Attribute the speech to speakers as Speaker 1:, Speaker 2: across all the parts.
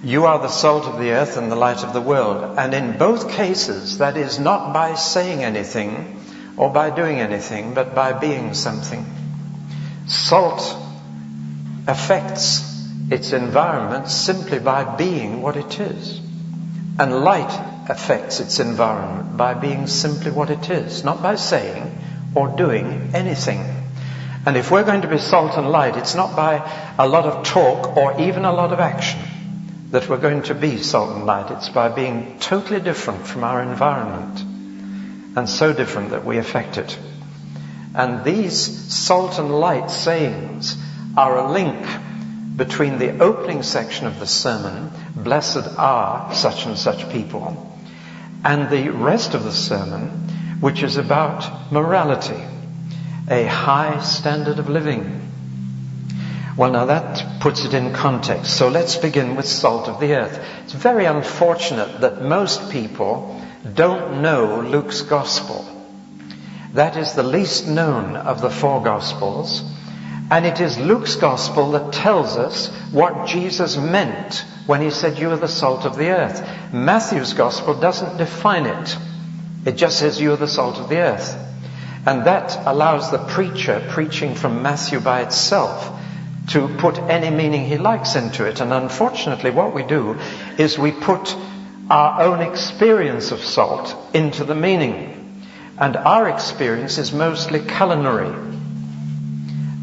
Speaker 1: You are the salt of the earth and the light of the world. And in both cases, that is not by saying anything or by doing anything, but by being something. Salt affects its environment simply by being what it is. And light affects its environment by being simply what it is, not by saying or doing anything. And if we're going to be salt and light, it's not by a lot of talk or even a lot of action that we're going to be salt and light. It's by being totally different from our environment, and so different that we affect it. And these salt and light sayings are a link between the opening section of the sermon, blessed are such and such people, and the rest of the sermon, which is about morality, a high standard of living. Well, now that puts it in context. So let's begin with salt of the earth. It's very unfortunate that most people don't know Luke's gospel. That is the least known of the four gospels. And it is Luke's gospel that tells us what Jesus meant when he said, you are the salt of the earth. Matthew's gospel doesn't define it. It just says, you are the salt of the earth. And that allows the preacher preaching from Matthew by itself to put any meaning he likes into it. And unfortunately, what we do is we put our own experience of salt into the meaning. And our experience is mostly culinary.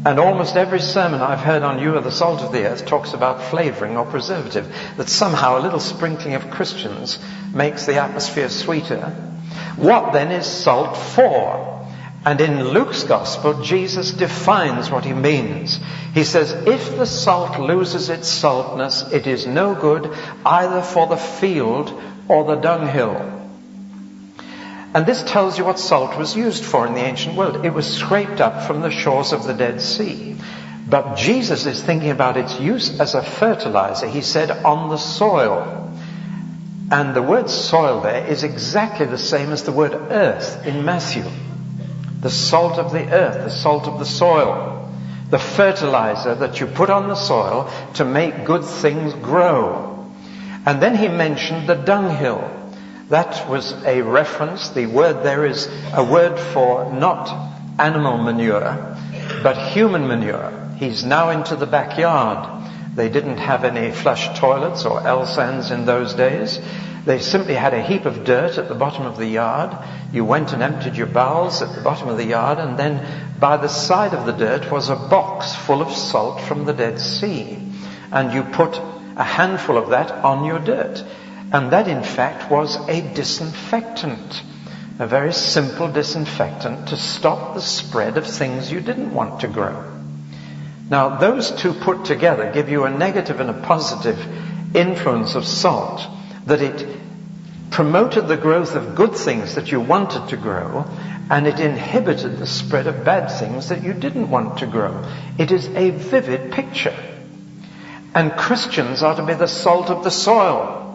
Speaker 1: And almost every sermon I've heard on You Are the Salt of the Earth talks about flavouring or preservative, that somehow a little sprinkling of Christians makes the atmosphere sweeter. What then is salt for? And in Luke's gospel, Jesus defines what he means. He says, if the salt loses its saltness, it is no good either for the field or the dunghill. And this tells you what salt was used for in the ancient world. It was scraped up from the shores of the Dead Sea. But Jesus is thinking about its use as a fertilizer. He said, on the soil. And the word soil there is exactly the same as the word earth in Matthew. The salt of the earth, the salt of the soil, the fertilizer that you put on the soil to make good things grow. And then he mentioned the dunghill. That was a reference. The word there is a word for not animal manure, but human manure. He's now into the backyard. They didn't have any flush toilets or L-sands in those days. They simply had a heap of dirt at the bottom of the yard. You went and emptied your bowels at the bottom of the yard, and then by the side of the dirt was a box full of salt from the Dead Sea. And you put a handful of that on your dirt. And that, in fact, was a disinfectant, a very simple disinfectant to stop the spread of things you didn't want to grow. Now, those two put together give you a negative and a positive influence of salt, that it promoted the growth of good things that you wanted to grow, and it inhibited the spread of bad things that you didn't want to grow. It is a vivid picture. And Christians are to be the salt of the soil.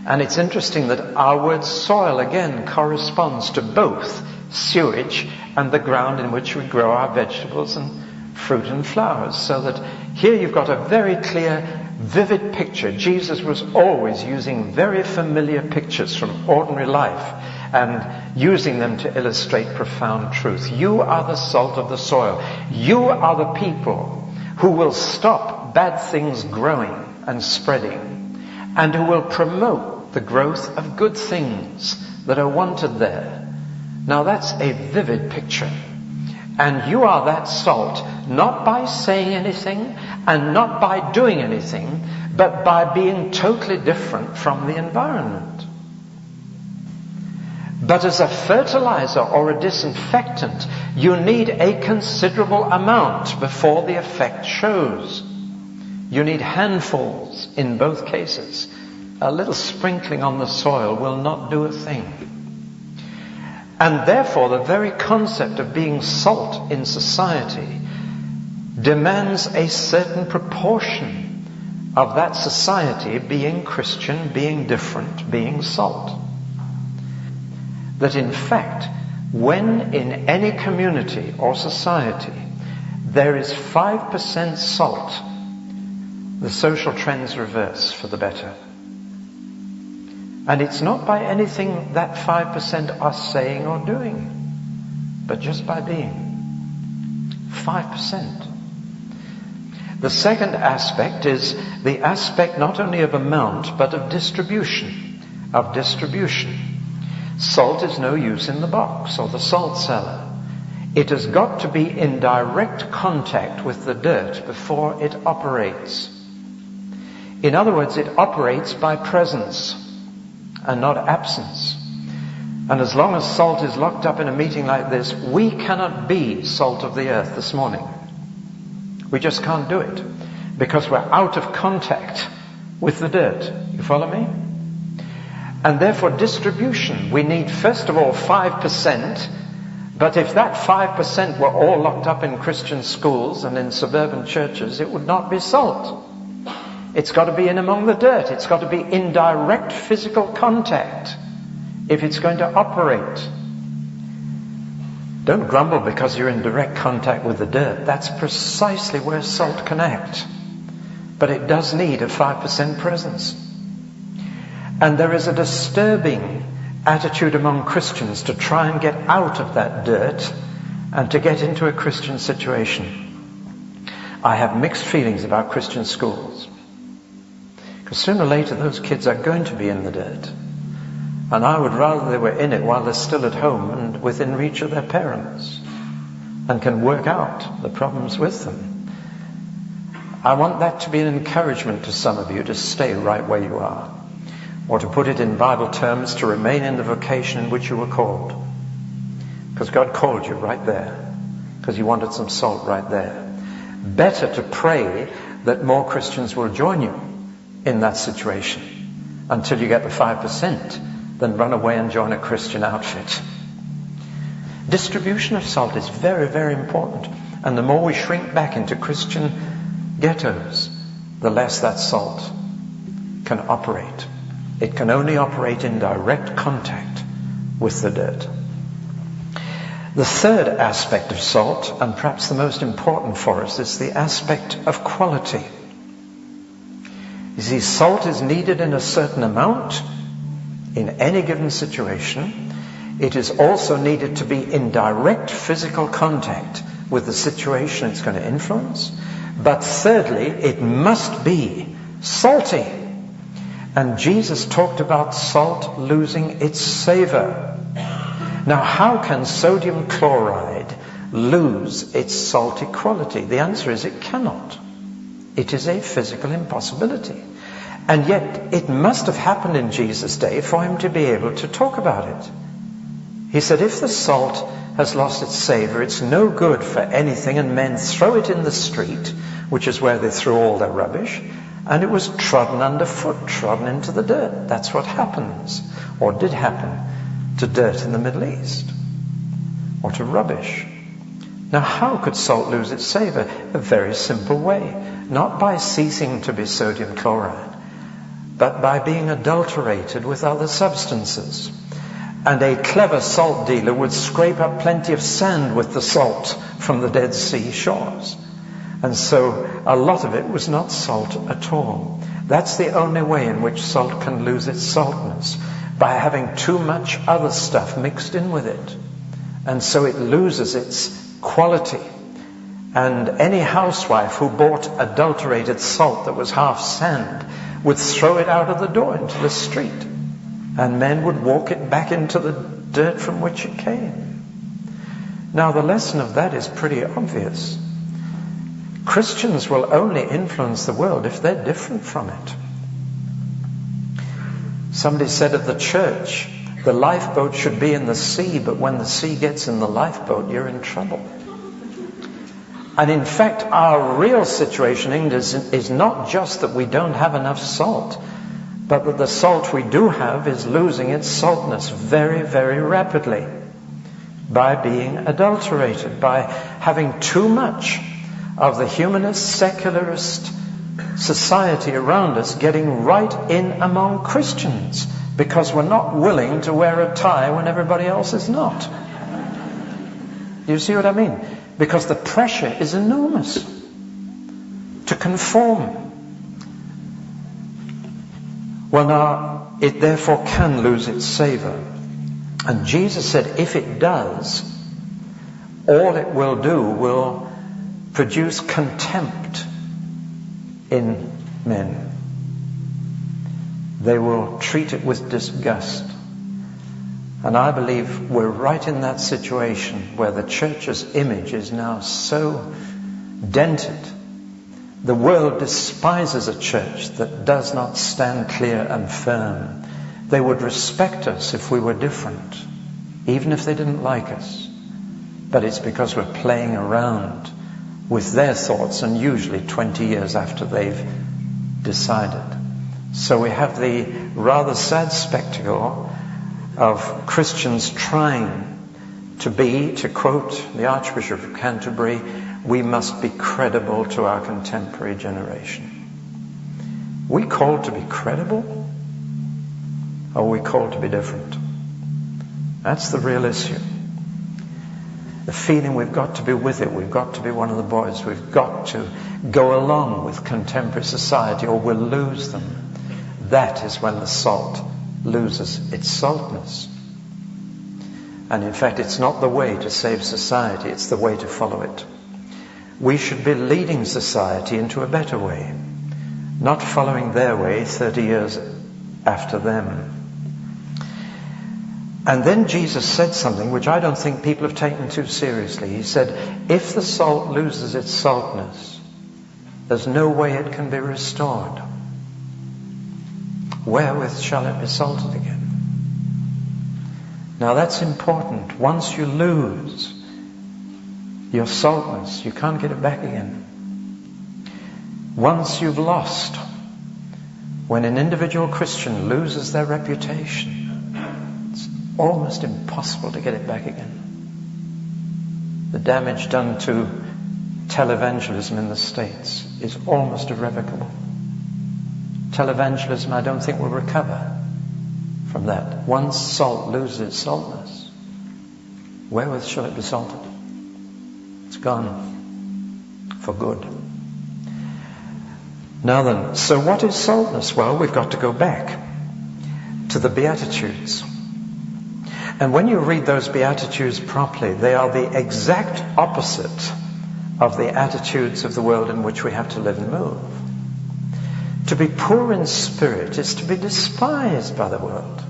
Speaker 1: And it's interesting that our word soil again corresponds to both sewage and the ground in which we grow our vegetables and fruit and flowers. So that here you've got a very clear, vivid picture. Jesus was always using very familiar pictures from ordinary life and using them to illustrate profound truth. You are the salt of the soil. You are the people who will stop bad things growing and spreading, and who will promote the growth of good things that are wanted there. Now that's a vivid picture. And you are that salt, not by saying anything and not by doing anything, but by being totally different from the environment. But as a fertilizer or a disinfectant, you need a considerable amount before the effect shows. You need handfuls in both cases. A little sprinkling on the soil will not do a thing. And therefore, the very concept of being salt in society demands a certain proportion of that society being Christian, being different, being salt. That in fact, when in any community or society there is 5% salt, the social trends reverse for the better. And it's not by anything that 5% are saying or doing, but just by being. 5%. The second aspect is the aspect not only of amount, but of distribution. Salt is no use in the box or the salt cellar. It has got to be in direct contact with the dirt before it operates. In other words, it operates by presence and not absence. And as long as salt is locked up in a meeting like this, we cannot be salt of the earth this morning. We just can't do it because we're out of contact with the dirt. You follow me? And therefore distribution, we need first of all 5%, but if that 5% were all locked up in Christian schools and in suburban churches, it would not be salt. It's got to be in among the dirt. It's got to be in direct physical contact if it's going to operate. Don't grumble because you're in direct contact with the dirt. That's precisely where salt can act. But it does need a 5% presence. And there is a disturbing attitude among Christians to try and get out of that dirt and to get into a Christian situation. I have mixed feelings about Christian schools. Because sooner or later those kids are going to be in the dirt. And I would rather they were in it while they're still at home and within reach of their parents and can work out the problems with them. I want that to be an encouragement to some of you to stay right where you are. Or to put it in Bible terms, to remain in the vocation in which you were called. Because God called you right there. Because you wanted some salt right there. Better to pray that more Christians will join you in that situation until you get the 5% than run away and join a Christian outfit. Distribution of salt is very, very important. And the more we shrink back into Christian ghettos, the less that salt can operate. It can only operate in direct contact with the dirt. The third aspect of salt, and perhaps the most important for us, is the aspect of quality. You see, salt is needed in a certain amount in any given situation. It is also needed to be in direct physical contact with the situation it's going to influence. But thirdly, it must be salty. And Jesus talked about salt losing its savor. Now, how can sodium chloride lose its salty quality? The answer is it cannot. It is a physical impossibility. And yet, it must have happened in Jesus' day for him to be able to talk about it. He said, if the salt has lost its savor, it's no good for anything, and men throw it in the street, which is where they threw all their rubbish, and it was trodden underfoot, trodden into the dirt. That's what happens, or did happen, to dirt in the Middle East, or to rubbish. Now, how could salt lose its savor? A very simple way. Not by ceasing to be sodium chloride, but by being adulterated with other substances. And a clever salt dealer would scrape up plenty of sand with the salt from the Dead Sea shores. And so a lot of it was not salt at all. That's the only way in which salt can lose its saltness, by having too much other stuff mixed in with it. And so it loses its quality. And any housewife who bought adulterated salt that was half sand would throw it out of the door into the street. And men would walk it back into the dirt from which it came. Now, the lesson of that is pretty obvious. Christians will only influence the world if they're different from it. Somebody said of the church, the lifeboat should be in the sea, but when the sea gets in the lifeboat, you're in trouble. And in fact, our real situation in England is not just that we don't have enough salt, but that the salt we do have is losing its saltness very, very rapidly by being adulterated, by having too much of the humanist, secularist society around us getting right in among Christians, because we're not willing to wear a tie when everybody else is not. You see what I mean? Because the pressure is enormous to conform. Well, now, it therefore can lose its savor. And Jesus said, if it does, all it will do will produce contempt in men. They will treat it with disgust. And I believe we're right in that situation where the church's image is now so dented. The world despises a church that does not stand clear and firm. They would respect us if we were different, even if they didn't like us. But it's because we're playing around with their thoughts, and usually 20 years after they've decided. So we have the rather sad spectacle of Christians trying to be, to quote the Archbishop of Canterbury, we must be credible to our contemporary generation. We called to be credible? Or are we called to be different? That's the real issue. The feeling we've got to be with it, we've got to be one of the boys, we've got to go along with contemporary society or we'll lose them. That is when the salt loses its saltness. And in fact, it's not the way to save society, it's the way to follow it. We should be leading society into a better way, not following their way 30 years after them. And then Jesus said something which I don't think people have taken too seriously. He said, if the salt loses its saltness, there's no way it can be restored. Wherewith shall it be salted again? Now that's important. Once you lose your saltness, you can't get it back again. Once you've lost, when an individual Christian loses their reputation, it's almost impossible to get it back again. The damage done to televangelism in the States is almost irrevocable. Televangelism, I don't think, will recover from that. Once salt loses its saltness, wherewith shall it be salted? It's gone for good. Now then, so what is saltness? Well, we've got to go back to the Beatitudes. And when you read those Beatitudes properly, they are the exact opposite of the attitudes of the world in which we have to live and move. To be poor in spirit is to be despised by the world.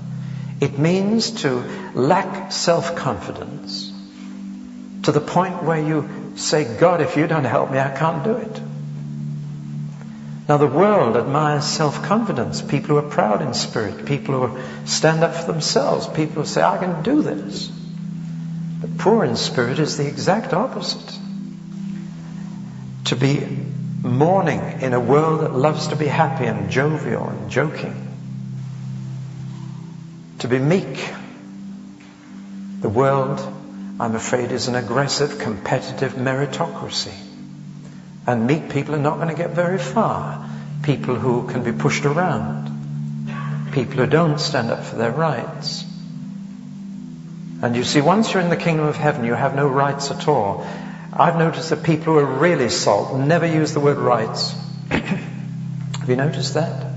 Speaker 1: It means to lack self-confidence to the point where you say, God, if you don't help me, I can't do it. Now the world admires self-confidence, people who are proud in spirit, people who stand up for themselves, people who say, I can do this. But poor in spirit is the exact opposite. To be mourning in a world that loves to be happy and jovial and joking. To be meek. The world, I'm afraid, is an aggressive, competitive meritocracy. And meek people are not going to get very far. People who can be pushed around. People who don't stand up for their rights. And you see, once you're in the kingdom of heaven, you have no rights at all. I've noticed that people who are really salt never use the word rights. Have you noticed that?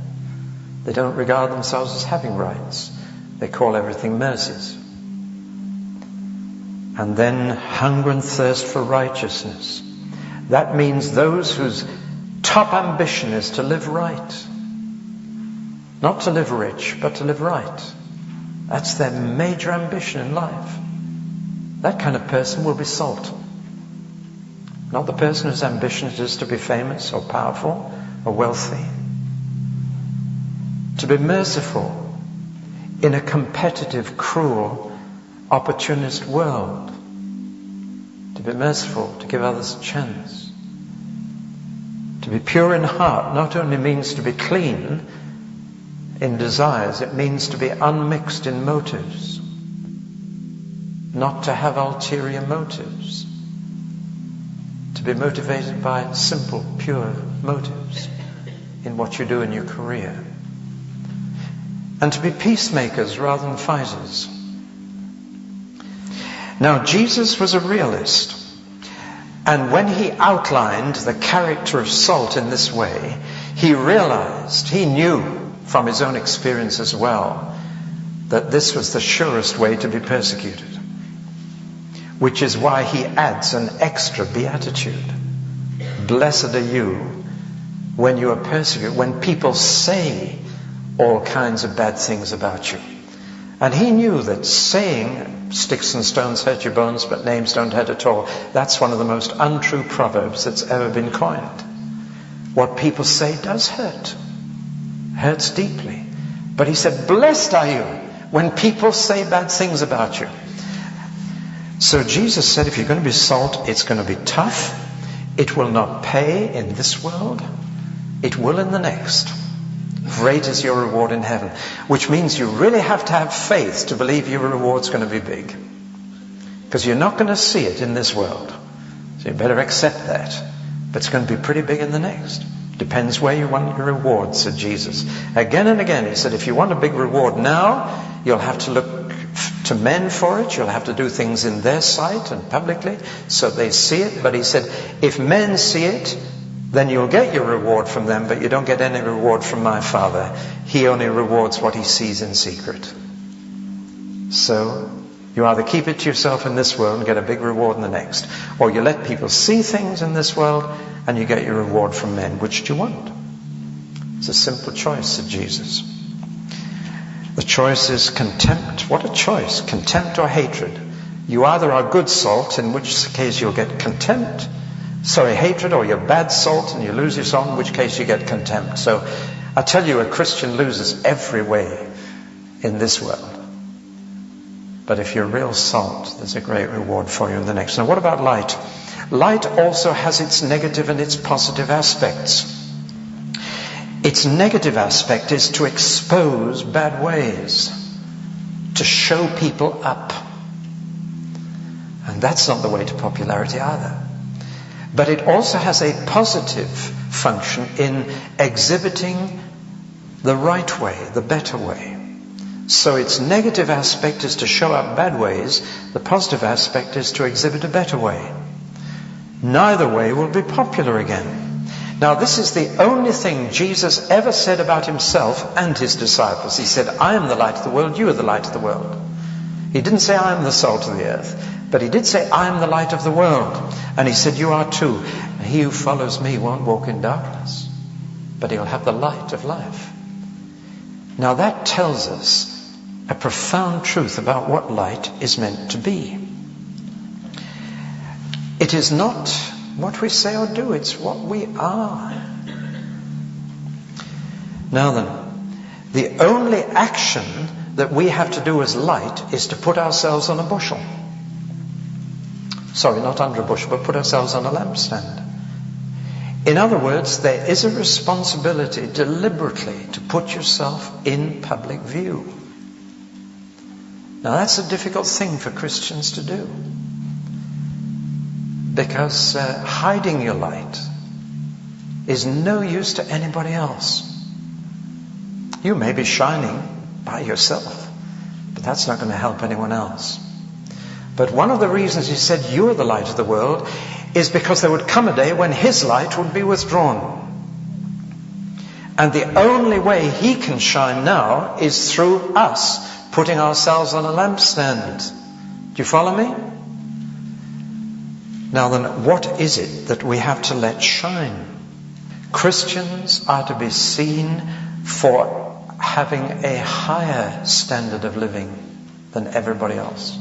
Speaker 1: They don't regard themselves as having rights. They call everything mercies. And then hunger and thirst for righteousness. That means those whose top ambition is to live right. Not to live rich, but to live right. That's their major ambition in life. That kind of person will be salt. Not the person whose ambition it is to be famous or powerful or wealthy. To be merciful in a competitive, cruel, opportunist world. To be merciful, to give others a chance. To be pure in heart not only means to be clean in desires, it means to be unmixed in motives. Not to have ulterior motives. To be motivated by simple, pure motives in what you do in your career. And to be peacemakers rather than fighters. Now, Jesus was a realist. And when he outlined the character of salt in this way, he realized, he knew from his own experience as well, that this was the surest way to be persecuted. Which is why he adds an extra beatitude. Blessed are you when you are persecuted, when people say all kinds of bad things about you. And he knew that saying, sticks and stones hurt your bones, but names don't hurt at all, that's one of the most untrue proverbs that's ever been coined. What people say does hurt. Hurts deeply. But he said, blessed are you when people say bad things about you. So Jesus said, if you're going to be salt, it's going to be tough. It will not pay in this world. It will in the next. Great is your reward in heaven. Which means you really have to have faith to believe your reward's going to be big. Because you're not going to see it in this world. So you better accept that. But it's going to be pretty big in the next. Depends where you want your reward, said Jesus. Again and again, he said, if you want a big reward now, you'll have to look to men for it. You'll have to do things in their sight and publicly so they see it. But he said, if men see it, then you'll get your reward from them, but you don't get any reward from my Father. He only rewards what he sees in secret. So you either keep it to yourself in this world and get a big reward in the next, or you let people see things in this world and you get your reward from men. Which do you want? It's a simple choice, said Jesus. The choice is contempt. What a choice. Contempt or hatred. You either are good salt, in which case you'll get hatred, or you're bad salt and you lose your salt, in which case you get contempt. So I tell you, a Christian loses every way in this world. But if you're real salt, there's a great reward for you in the next. Now what about light? Light also has its negative and its positive aspects. Its negative aspect is to expose bad ways, to show people up. And that's not the way to popularity either. But it also has a positive function in exhibiting the right way, the better way. So its negative aspect is to show up bad ways. The positive aspect is to exhibit a better way. Neither way will be popular again. Now this is the only thing Jesus ever said about himself and his disciples. He said, I am the light of the world, you are the light of the world. He didn't say, I am the salt of the earth. But he did say, I am the light of the world. And he said, you are too. And he who follows me won't walk in darkness, but he'll have the light of life. Now that tells us a profound truth about what light is meant to be. It is not what we say or do, it's what we are. Now then, the only action that we have to do as light is to put ourselves on a bushel. Sorry, not under a bushel, but put ourselves on a lampstand. In other words, there is a responsibility deliberately to put yourself in public view. Now that's a difficult thing for Christians to do. Because hiding your light is no use to anybody else. You may be shining by yourself, but that's not going to help anyone else. But one of the reasons he said you're the light of the world is because there would come a day when his light would be withdrawn. And the only way he can shine now is through us putting ourselves on a lampstand. Do you follow me? Now then, what is it that we have to let shine? Christians are to be seen for having a higher standard of living than everybody else.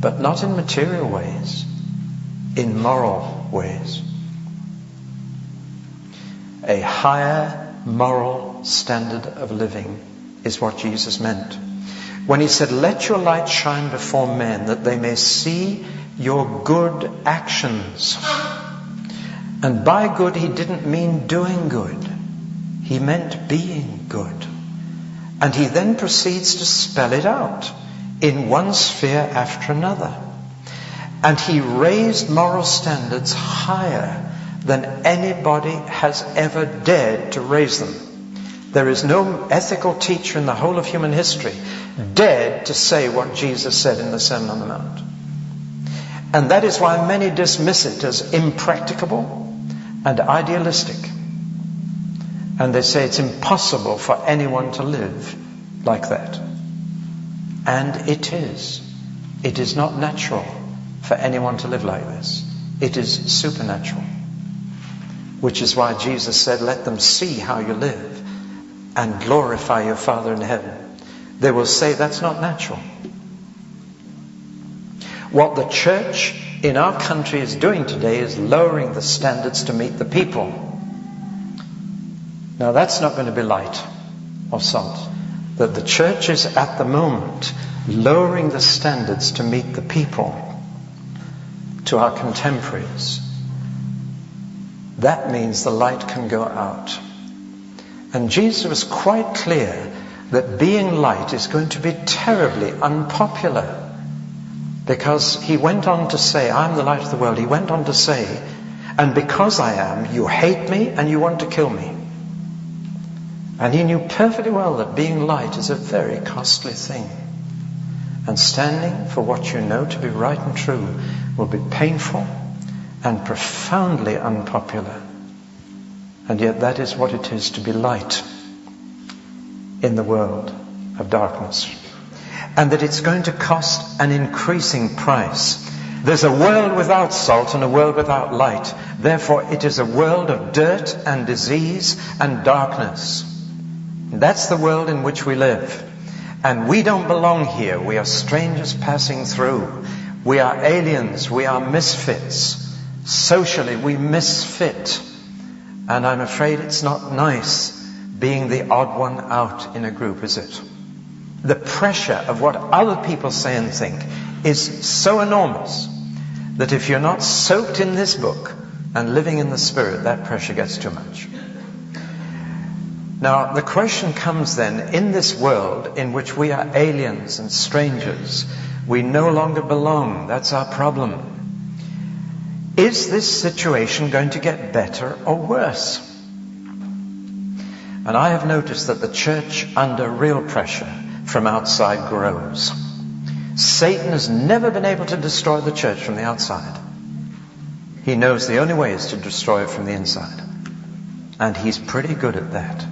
Speaker 1: But not in material ways, in moral ways. A higher moral standard of living is what Jesus meant. When he said, let your light shine before men that they may see your good actions. And by good he didn't mean doing good. He meant being good. And he then proceeds to spell it out in one sphere after another. And he raised moral standards higher than anybody has ever dared to raise them. There is no ethical teacher in the whole of human history dared to say what Jesus said in the Sermon on the Mount. And that is why many dismiss it as impracticable and idealistic. And they say it's impossible for anyone to live like that. And it is. It is not natural for anyone to live like this. It is supernatural. Which is why Jesus said, let them see how you live and glorify your Father in heaven. They will say that's not natural. What the church in our country is doing today is lowering the standards to meet the people. Now that's not going to be light or salt. That the church is at the moment lowering the standards to meet the people, to our contemporaries. That means the light can go out. And Jesus was quite clear that being light is going to be terribly unpopular. Because he went on to say, I'm the light of the world. He went on to say, and because I am, you hate me and you want to kill me. And he knew perfectly well that being light is a very costly thing. And standing for what you know to be right and true will be painful and profoundly unpopular. And yet that is what it is to be light in the world of darkness. And that it's going to cost an increasing price. There's a world without salt and a world without light. Therefore, it is a world of dirt and disease and darkness. That's the world in which we live. And we don't belong here. We are strangers passing through. We are aliens. We are misfits. Socially, we misfit. And I'm afraid it's not nice being the odd one out in a group, is it? The pressure of what other people say and think is so enormous that if you're not soaked in this book and living in the Spirit, that pressure gets too much. Now, the question comes then, in this world in which we are aliens and strangers, we no longer belong. That's our problem. Is this situation going to get better or worse? And I have noticed that the church, under real pressure from outside, grows. Satan has never been able to destroy the church from the outside. He knows the only way is to destroy it from the inside. And he's pretty good at that.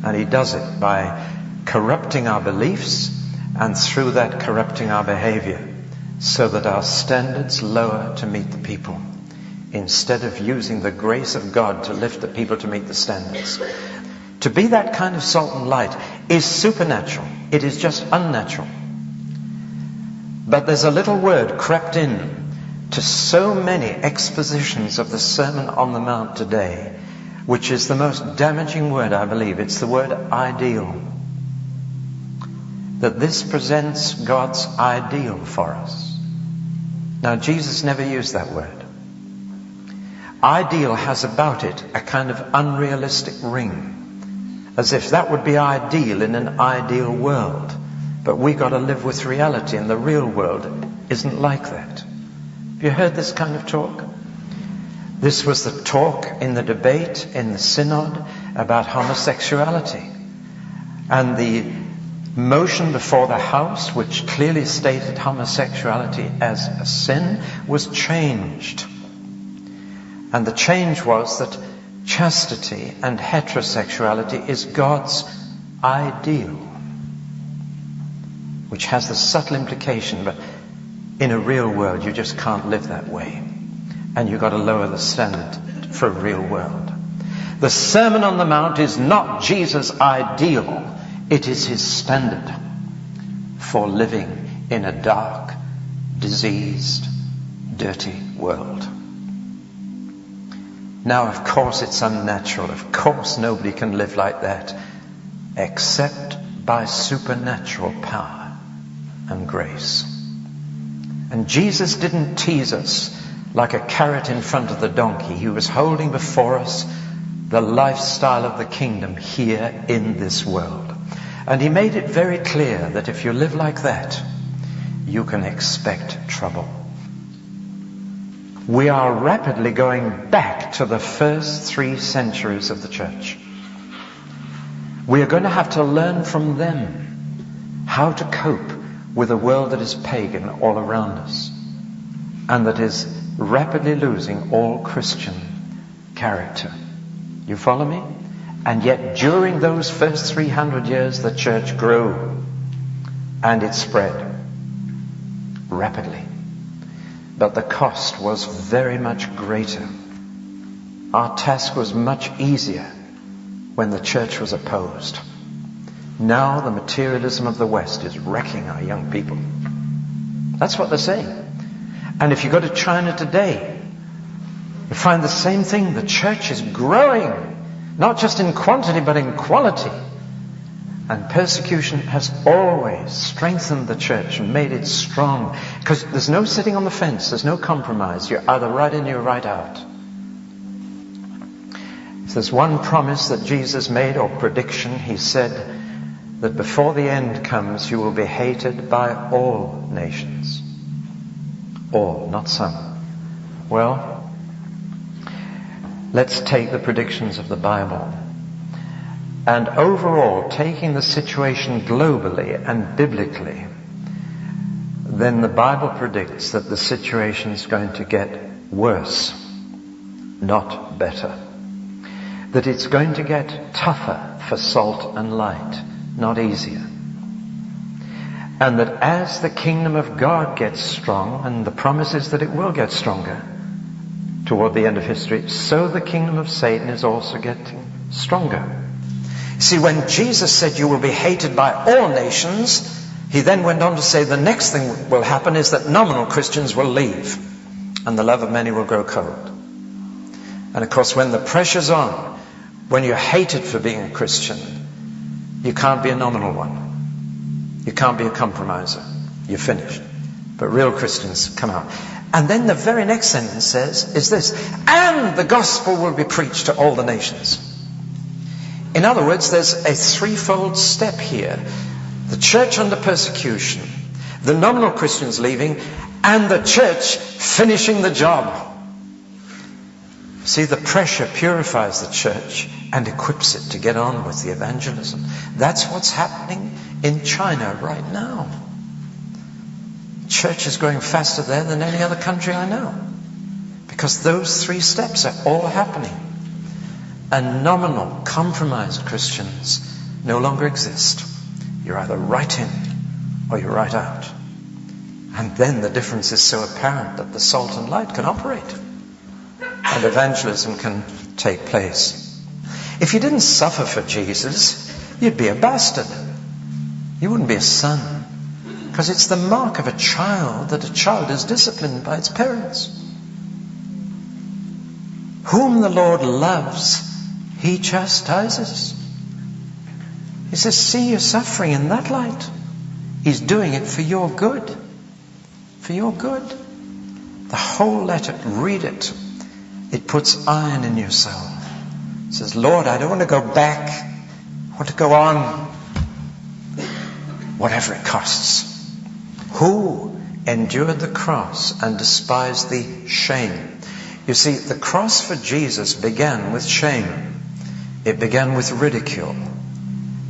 Speaker 1: And he does it by corrupting our beliefs and through that corrupting our behavior so that our standards lower to meet the people instead of using the grace of God to lift the people to meet the standards. To be that kind of salt and light is supernatural. It is just unnatural. But there's a little word crept in to so many expositions of the Sermon on the Mount today, which is the most damaging word, I believe. It's the word ideal. That this presents God's ideal for us. Now, Jesus never used that word. Ideal has about it a kind of unrealistic ring, as if that would be ideal in an ideal world. But we got to live with reality, and the real world isn't like that. Have you heard this kind of talk? This was the talk in the debate in the synod about homosexuality. And the motion before the House, which clearly stated homosexuality as a sin, was changed. And the change was that chastity and heterosexuality is God's ideal, which has the subtle implication, but in a real world you just can't live that way. And you've got to lower the standard for a real world. The Sermon on the Mount is not Jesus' ideal. It is his standard for living in a dark, diseased, dirty world. Now, of course, it's unnatural. Of course, nobody can live like that except by supernatural power and grace. And Jesus didn't tease us like a carrot in front of the donkey. He was holding before us the lifestyle of the kingdom here in this world. And he made it very clear that if you live like that, you can expect trouble. We are rapidly going back to the first 3 centuries of the church. We are going to have to learn from them how to cope with a world that is pagan all around us and that is rapidly losing all Christian character. You follow me? And yet during those first 300 years the church grew and it spread rapidly. But the cost was very much greater. Our task was much easier when the church was opposed. Now the materialism of the West is wrecking our young people. That's what they're saying. And if you go to China today, you find the same thing. The church is growing, not just in quantity but in quality. And persecution has always strengthened the church and made it strong. Because there's no sitting on the fence, there's no compromise. You're either right in, you're right out. If there's one promise that Jesus made, or prediction, he said that before the end comes, you will be hated by all nations. All, not some. Well, let's take the predictions of the Bible. And overall, taking the situation globally and biblically, then the Bible predicts that the situation is going to get worse, not better. That it's going to get tougher for salt and light, not easier. And that as the kingdom of God gets strong, and the promise is that it will get stronger toward the end of history, so the kingdom of Satan is also getting stronger. See, when Jesus said you will be hated by all nations, he then went on to say the next thing will happen is that nominal Christians will leave and the love of many will grow cold. And of course, when the pressure's on, when you're hated for being a Christian, you can't be a nominal one. You can't be a compromiser. You're finished. But real Christians come out. And then the very next sentence says, is this, and the gospel will be preached to all the nations. In other words, there's a threefold step here. The church under persecution, the nominal Christians leaving, and the church finishing the job. See, the pressure purifies the church and equips it to get on with the evangelism. That's what's happening in China right now. Church is growing faster there than any other country I know. Because those three steps are all happening. And nominal, compromised Christians no longer exist. You're either right in or you're right out. And then the difference is so apparent that the salt and light can operate. And evangelism can take place. If you didn't suffer for Jesus, you'd be a bastard. You wouldn't be a son. Because it's the mark of a child that a child is disciplined by its parents. Whom the Lord loves, he chastises. He says, see your suffering in that light. He's doing it for your good. For your good. The whole letter, read it. It puts iron in your soul. It says, Lord, I don't want to go back. I want to go on. Whatever it costs. Who endured the cross and despised the shame? You see, the cross for Jesus began with shame. It began with ridicule.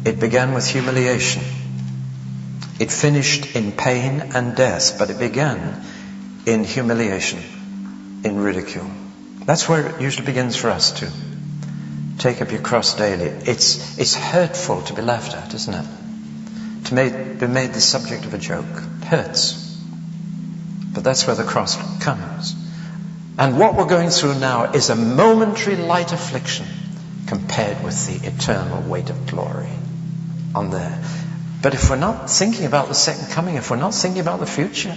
Speaker 1: It began with humiliation. It finished in pain and death, but it began in humiliation, in ridicule. That's where it usually begins for us too. Take up your cross daily. It's hurtful to be laughed at, isn't it? To be made the subject of a joke. It hurts. But that's where the cross comes. And what we're going through now is a momentary light affliction compared with the eternal weight of glory on there. But if we're not thinking about the second coming, if we're not thinking about the future,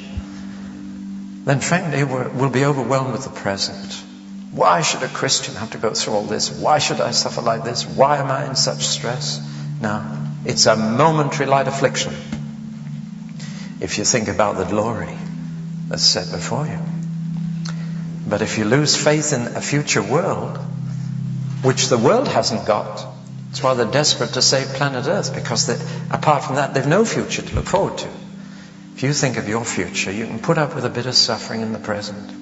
Speaker 1: then frankly we'll be overwhelmed with the present. Why should a Christian have to go through all this? Why should I suffer like this? Why am I in such stress? No, it's a momentary light affliction if you think about the glory that's set before you. But if you lose faith in a future world, which the world hasn't got, that's why they're desperate to save planet Earth, because apart from that, they've no future to look forward to. If you think of your future, you can put up with a bit of suffering in the present.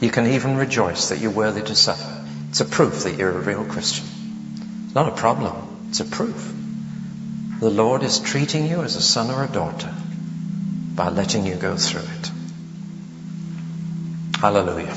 Speaker 1: You can even rejoice that you're worthy to suffer. It's a proof that you're a real Christian. It's not a problem. It's a proof. The Lord is treating you as a son or a daughter by letting you go through it. Hallelujah.